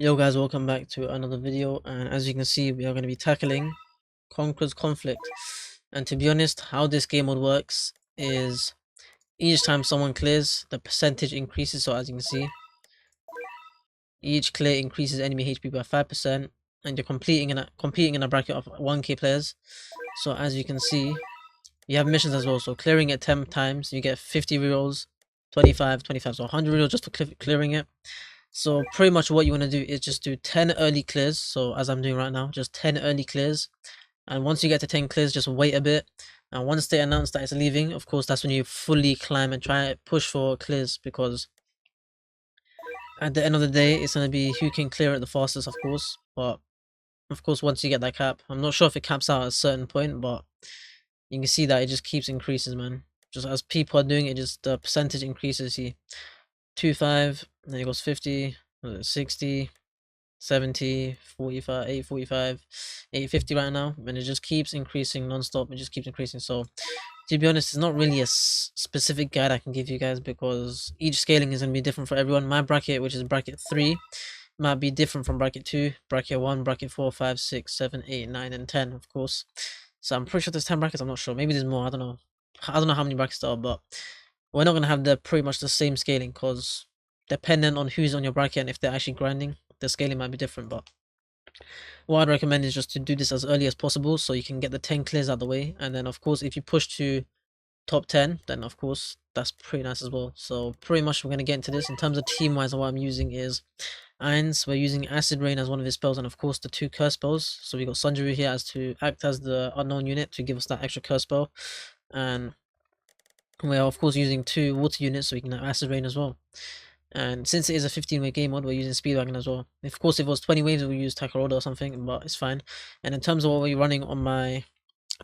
Yo guys, welcome back to another video, and as you can see we are going to be tackling Conqueror's Conflict. And to be honest, how this game mode works is each time someone clears, the percentage increases. So as you can see, each clear increases enemy HP by 5%, and you're competing in a bracket of 1k players. So as you can see, you have missions as well. So clearing it 10 times, you get 50 rerolls, 25, so 100 rerolls just for clearing it. So pretty much what you want to do is just do 10 early clears. So as I'm doing right now, just 10 early clears. And once you get to 10 clears, just wait a bit. And once they announce that it's leaving, of course, that's when you fully climb and try to push for clears, because at the end of the day, it's going to be who can clear it the fastest, of course. But of course, once you get that cap, I'm not sure if it caps out at a certain point, but you can see that it just keeps increases, man. Just as people are doing it, just the percentage increases. See, 2.5, then it goes 50, 60, 70, 45, 845, 850 right now, and it just keeps increasing non-stop. It just keeps increasing. So to be honest, it's not really a specific guide I can give you guys, because each scaling is going to be different for everyone. My bracket, which is bracket 3, might be different from bracket 2, bracket 1, bracket 4, 5, 6, 7, 8, 9, and 10, of course. So I'm pretty sure there's 10 brackets. I'm not sure, maybe there's more. I don't know how many brackets there are, but we're not going to have pretty much the same scaling, because depending on who's on your bracket and if they're actually grinding, the scaling might be different. But what I'd recommend is just to do this as early as possible, so you can get the 10 clears out of the way. And then of course, if you push to top 10, then of course that's pretty nice as well. So pretty much we're going to get into this. In terms of team wise, what I'm using is Ainz. We're using Acid Rain as one of his spells, and of course the 2 curse spells. So we got Sanjuru here as to act as the unknown unit to give us that extra curse spell, and we're of course using 2 water units so we can have Acid Rain as well. And since it is a 15-wave game mode, we're using Speedwagon as well. Of course, if it was 20 waves, we'll use Takarada or something, but it's fine. And in terms of what we're running on my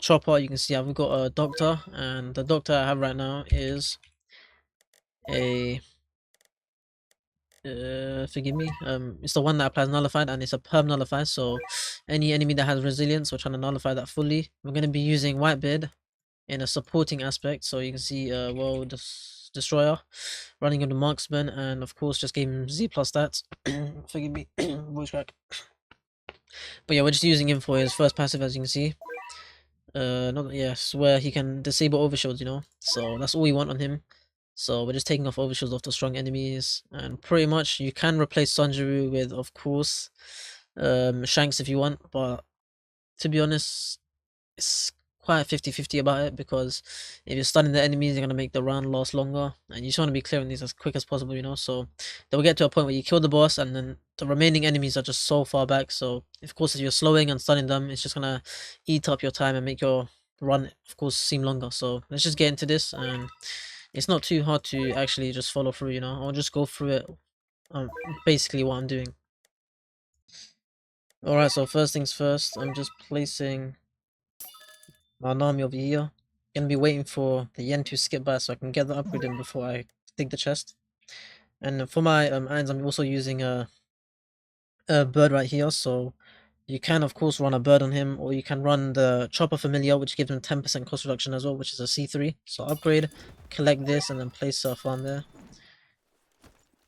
chopper, you can see I've got a Doctor, and the Doctor I have right now is a forgive me, it's the one that applies nullified, and it's a perm nullify. So any enemy that has resilience, we're trying to nullify that fully. We're going to be using Whitebeard in a supporting aspect, so you can see World Destroyer running on the marksman, and of course just gave him Z plus stats. Forgive me, voice crack. But yeah, we're just using him for his first passive, as you can see. Not yes, where he can disable overshields, you know. So that's all we want on him. So we're just taking off overshields off the strong enemies, and pretty much you can replace Sanjuru with, of course, Shanks if you want, but to be honest, it's quite 50-50 about it, because if you're stunning the enemies, you're going to make the round last longer, and you just want to be clearing these as quick as possible, you know. So they'll get to a point where you kill the boss, and then the remaining enemies are just so far back. So of course, if you're slowing and stunning them, it's just going to eat up your time and make your run, of course, seem longer. So let's just get into this, and it's not too hard to actually just follow through, you know. I'll just go through it, basically what I'm doing. Alright, so first things first, I'm just placing my Nami over here. Gonna be waiting for the yen to skip by so I can get the upgrade in before I dig the chest. And for my irons, I'm also using a bird right here. So you can of course run a bird on him, or you can run the chopper familiar, which gives him 10% cost reduction as well, which is a C3. So upgrade, collect this, and then place a farm there.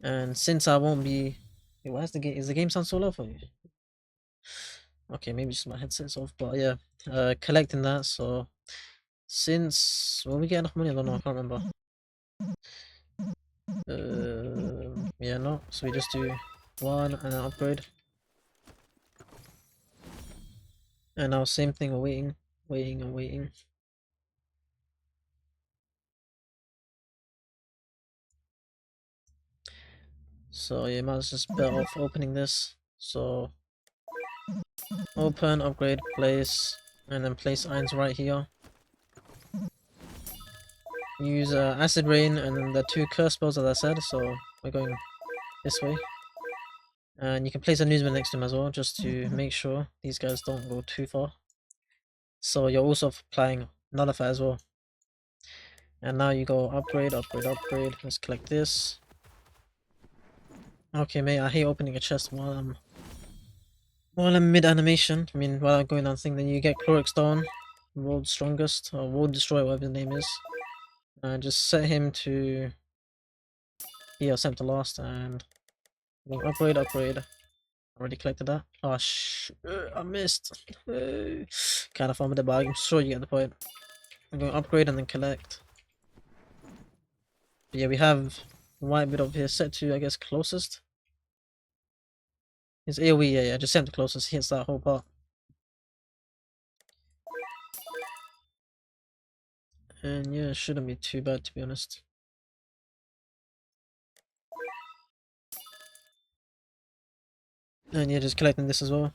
And since I won't be, wait, why is the game? Is the game sound so low for you? Okay, maybe just my headset's off, but yeah, collecting that. So since will we get enough money? I don't know. I can't remember. Yeah, no. So we just do 1 and then upgrade. And now same thing. We're waiting, waiting, and waiting. So yeah, might as just better off opening this. So open, upgrade, place, and then place irons right here. Use acid rain and then the 2 curse spells, as I said. So we're going this way. And you can place a newsman next to him as well, just to make sure these guys don't go too far. So you're also applying nullify as well. And now you go upgrade, upgrade, upgrade. Let's collect this. Okay, mate, I hate opening a chest while I'm mid animation. I mean, while I'm going on thing, then you get Chloric Stone, World's Strongest, or World Destroyer, whatever his name is. And just set him to here, set him to last, and upgrade, upgrade. Already collected that. Oh I missed. Kind of farmed it, but I'm sure you get the point. I'm going to upgrade and then collect. But yeah, we have white bit over here set to, I guess, closest. His AoE, yeah, just set him to closest. He hits that whole part. And yeah, it shouldn't be too bad, to be honest. And yeah, just collecting this as well.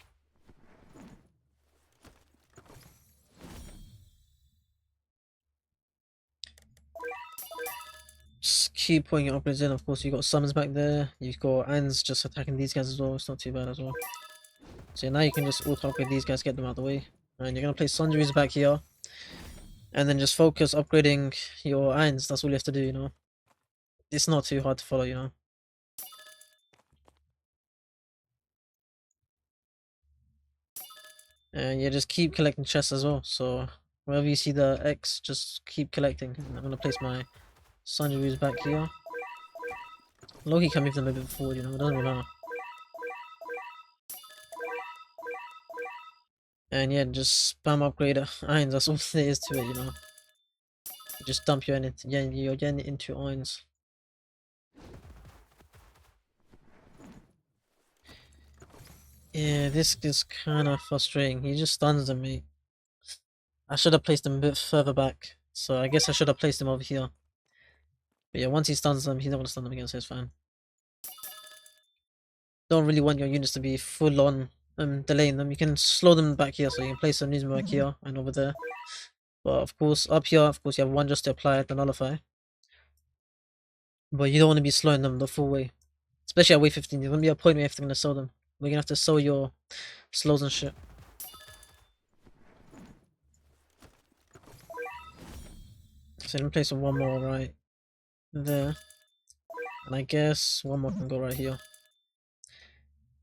Just keep putting your upgrades in. Of course, you got summons back there. You've got Anne's just attacking these guys as well. It's not too bad as well. So now you can just auto upgrade these guys, get them out of the way. And you're gonna place Sundries back here. And then just focus upgrading your irons. That's all you have to do, you know. It's not too hard to follow, you know. And yeah, just keep collecting chests as well. So wherever you see the X, just keep collecting. And I'm gonna place my Sundries back here. Loki can move them a bit forward, you know, it doesn't really matter. And yeah, just spam upgrade irons, that's all there is to it, you know. Just dump your yen into irons. Yeah, this is kind of frustrating. He just stuns them, mate. I should have placed him a bit further back. So I guess I should have placed him over here. But yeah, once he stuns them, he's not going to stun them again, so it's fine. Don't really want your units to be full on delaying them. You can slow them back here, so you can place some news back here and over there. But of course, up here, of course, you have one just to apply the nullify. But you don't want to be slowing them the full way. Especially at wave 15, there's going to be a point where you have to slow them. We're going to have to slow your slows and shit. So let me place one more right there. And I guess one more can go right here.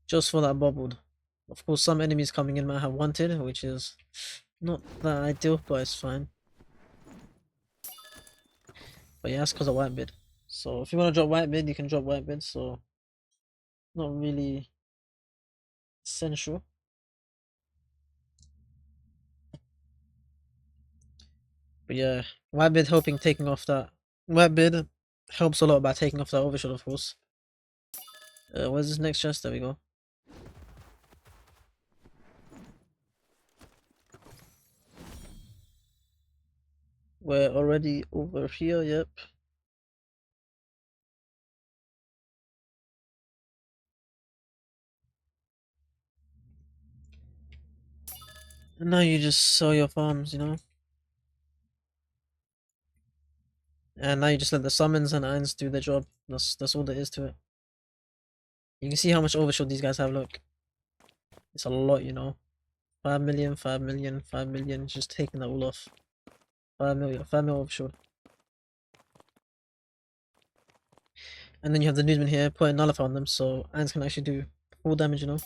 Just for that bubbled. Of course, some enemies coming in might have wanted, which is not that ideal, but it's fine. But yeah, that's because of white bid. So if you want to drop white bid, you can drop white bid, so not really essential. But yeah, white bid helping taking off that. White bid helps a lot by taking off that overshot, of course. Where's this next chest? There we go. We're already over here, yep. And now you just sell your farms, you know? And now you just let the summons and irons do their job. That's all there is to it. You can see how much overshot these guys have, look. It's a lot, you know. 5 million, 5 million, 5 million, just taking that all off. 5 million, 5 million overshot. And then you have the newsman here, putting nullify on them, so irons can actually do full damage, you know.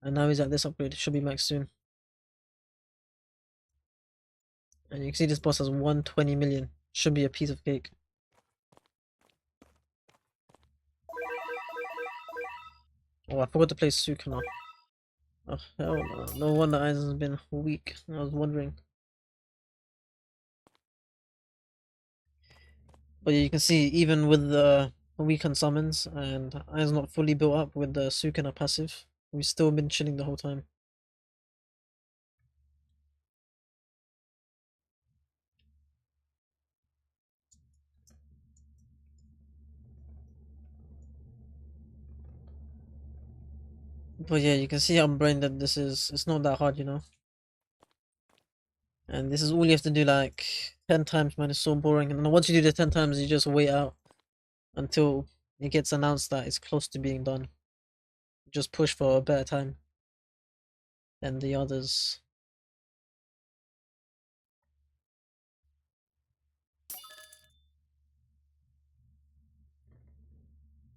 And now he's at this upgrade, it should be max soon. And you can see this boss has 120 million. Should be a piece of cake. Oh, I forgot to play Sukuna. Oh, hell no. No wonder Irons has been weak. I was wondering. But yeah, you can see, even with the weakened summons and Irons not fully built up with the Sukuna passive, we've still been chilling the whole time. But yeah, you can see how brain dead this is. It's not that hard, you know. And this is all you have to do like 10 times, man. It's so boring. And then once you do the 10 times, you just wait out until it gets announced that it's close to being done. Just push for a better time than the others.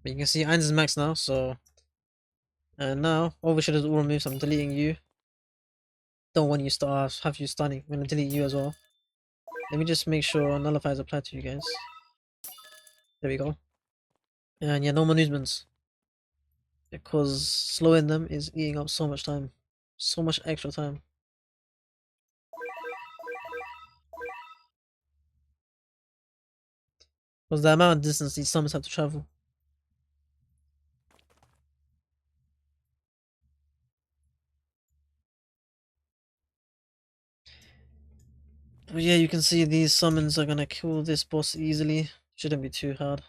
But you can see Ainz is max now, so. And now, Overshoot is all removed, so I'm deleting you. Don't want you to have you stunning. I'm gonna delete you as well. Let me just make sure Nullify is applied to you guys. There we go. And yeah, no more newsmans. because slowing them is eating up so much time, so much extra time. Because the amount of distance these summons have to travel. But yeah, you can see these summons are gonna kill this boss easily. Shouldn't be too hard.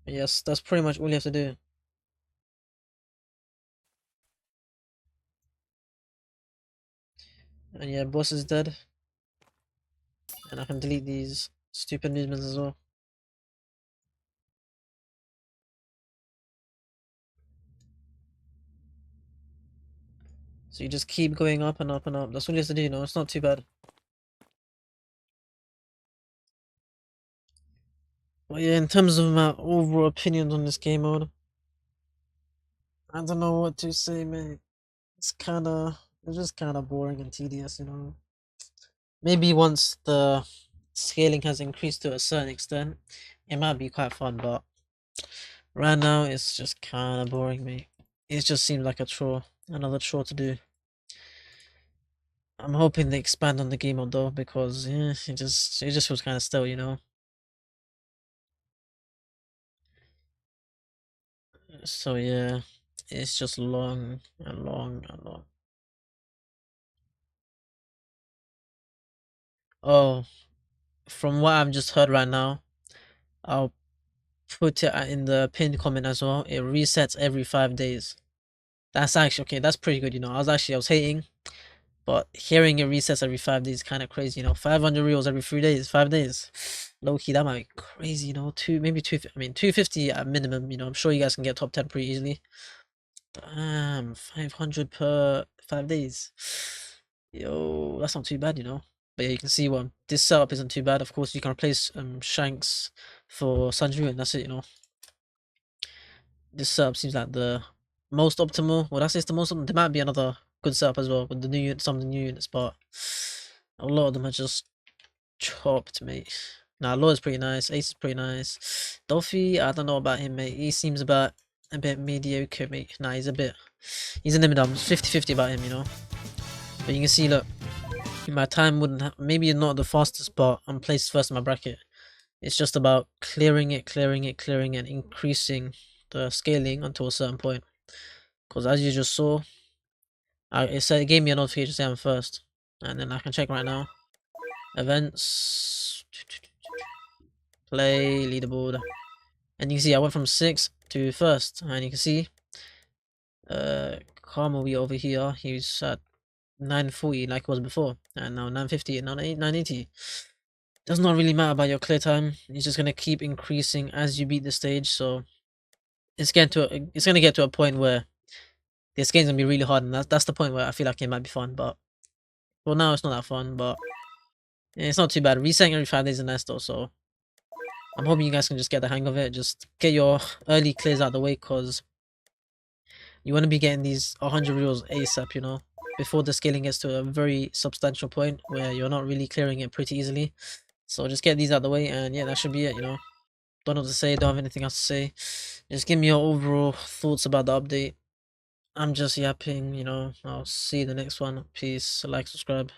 But yes, that's pretty much all you have to do. And yeah, boss is dead. And I can delete these stupid movements as well. So you just keep going up and up and up. That's all you have to do, you know, it's not too bad. But yeah, in terms of my overall opinions on this game mode, I don't know what to say, mate. It's just kinda boring and tedious, you know. Maybe once the scaling has increased to a certain extent, it might be quite fun, but right now it's just kinda boring, mate. It just seems like a chore, another chore to do. I'm hoping they expand on the game mode though, because yeah, it just feels kinda stale, you know. So yeah, it's just long and long and long. Oh, from what I've just heard right now, I'll put it in the pinned comment as well. It resets every 5 days. That's actually okay. That's pretty good. You know, I was hating, but hearing it resets every 5 days is kind of crazy. You know, 500 reels every 3 days, 5 days. Low key, that might be crazy. You know, maybe two. I mean, 250 at minimum. You know, I'm sure you guys can get top 10 pretty easily. Damn, 500 per 5 days. Yo, that's not too bad, you know. But yeah, you can see this setup isn't too bad. Of course, you can replace Shanks for Sanju, and that's it, you know. This setup seems like the most optimal. Well, that's the most optimal. There might be another good setup as well with some of the new units, but a lot of them are just chopped, mate. Nah, Lord's pretty nice. Ace is pretty nice. Dolphy, I don't know about him, mate. He seems a bit mediocre, mate. Nah, he's in the middle. I'm 50-50 about him, you know. But you can see, look, my time wouldn't maybe not the fastest, but I'm placed first in my bracket. It's just about clearing it, and increasing the scaling until a certain point. Because as you just saw, it gave me a notification saying I'm first. And then I can check right now. Events. Play, leaderboard. And you can see I went from 6th to 1st. And you can see, Karma we over here. He's at 940 like it was before. And now 950 and now 980. Does not really matter about your clear time. It's just gonna keep increasing as you beat the stage. So it's gonna get to a point where this game's gonna be really hard, and that's the point where I feel like it might be fun. But well, now it's not that fun. But yeah, it's not too bad. Resetting every 5 days is nice though. So I'm hoping you guys can just get the hang of it. Just get your early clears out of the way, cause you want to be getting these 100 reels ASAP. You know, before the scaling gets to a very substantial point where you're not really clearing it pretty easily. So just get these out of the way, and yeah, that should be it. You know. Don't know what to say, don't have anything else to say. Just give me your overall thoughts about the update. I'm just yapping, you know. I'll see you in the next one. Peace, like, subscribe.